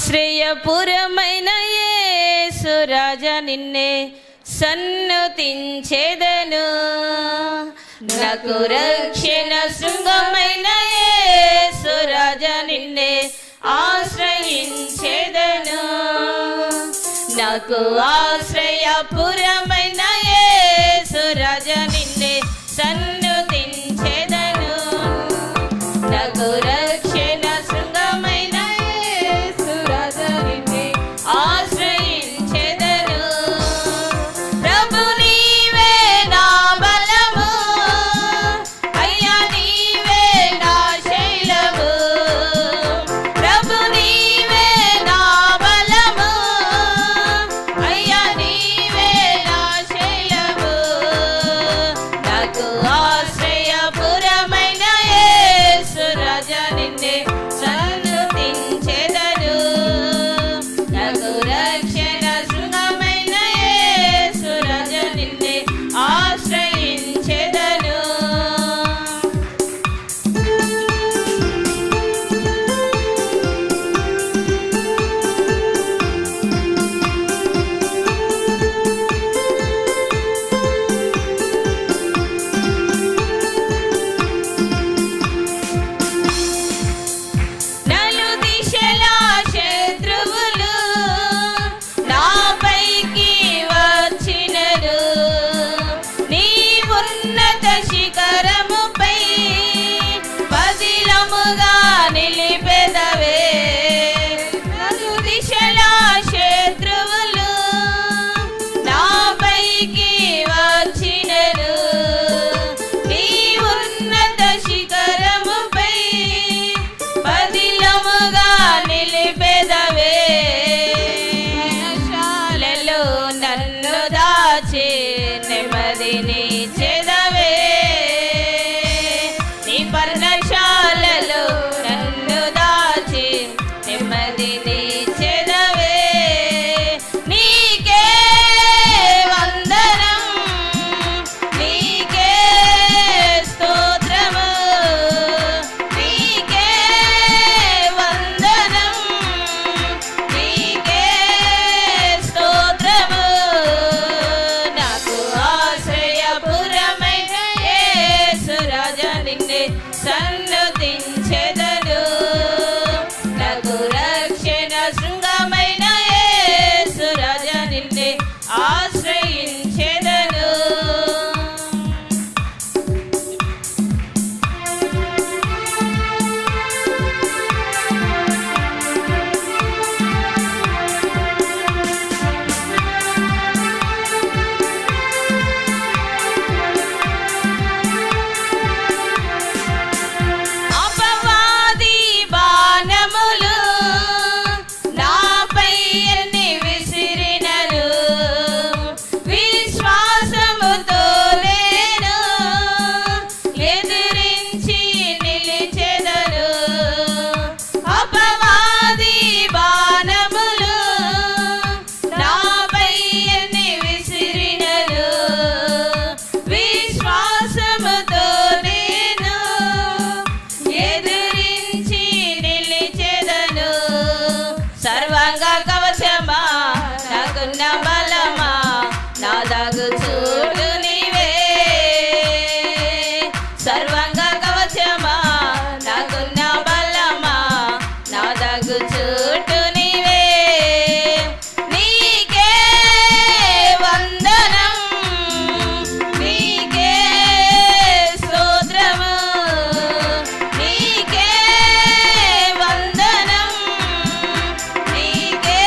ఆశ్రయపురమైన యేసు రాజా నిన్నే సన్నుతించెదను. నాకు రక్షణ శృంగమైన యేసు రాజా నిన్నే ఆశ్రయించెదను. నాకు ఆశ్రయపురమైన యేసు రాజా నిన్నే సన్నుతించెదను. నాకు రక్షణ శృంగమైన యేసు రాజా నిన్నే ఆశ్రయించెదను. ప్రభు నీవే నా బలము, అయ్యా నీవే నా శైలము. ప్రభు నీవే నా బలము, అయ్యా నీవే నా శైలము. నాకు ఆశ్రయపురమైన యేసు రాజా నిన్నే సన్నుతించెదను. నాకు రక్షణ శృంగమైన యేసు రాజా నిన్నే ఆశ్రయించెదను. నలు దిశల శత్రువులు నాపైకి వచ్చినను. నీ ఉన్నత శిఖరముపై పదిలముగా నిలిపెదవే. నలు దిశల శత్రువులు నాపైకి వచ్చినను. నీ ఉన్నత శిఖరముపై పదిలముగా నిలిపెదవే. శాలలో నన్ను దాచి నెమ్మదిని చెదవే. నీ పర్ణశాలలో నన్ను దాచి నెమ్మదిని చెదవే. నీకే వందనం, నీకే స్తోత్రము. నీకే వందనం, నీకే స్తోత్రము. నాకు ఆశ్రయపురమైన యేసు రాజా నిన్నే సన్నుతించెదను. నాకు రక్షణ శృంగమైన యేసు రాజా నిన్నే ఆశ్రయించెదను. అపవాది బాణములు నాపై ఎన్ని విసిరినను. విశ్వాసముతో నేను ఎదిరించి నిలిచెదను. అపవాది బాణములు నాపై ఎన్ని విసిరినను. విశ్వాసముతో నేను ఎదిరించి నిలిచెదను. సర్వాంగ కవచమా నాకున్న బలమా, నా దాగు చూడు నీవే. సర్వాంగ కవచమా నాకున్న బలమా, నా దాగు చూడు నీవే. నీకే వందనం, నీకే స్తోత్రము. నీకే వందనం, నీకే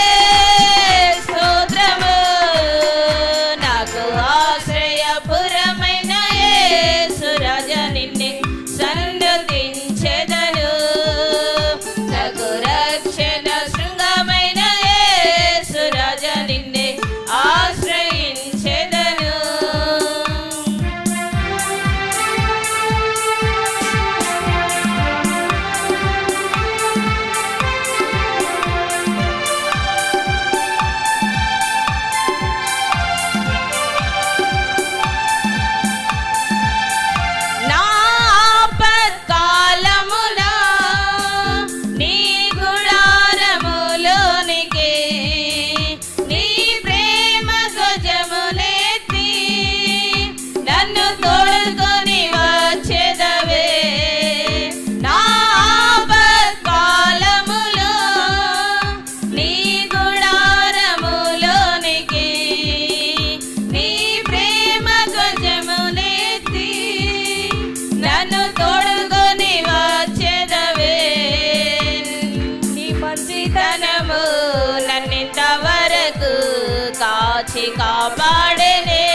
మంచితనము నన్నింతవరకు కాచి కాపాడనే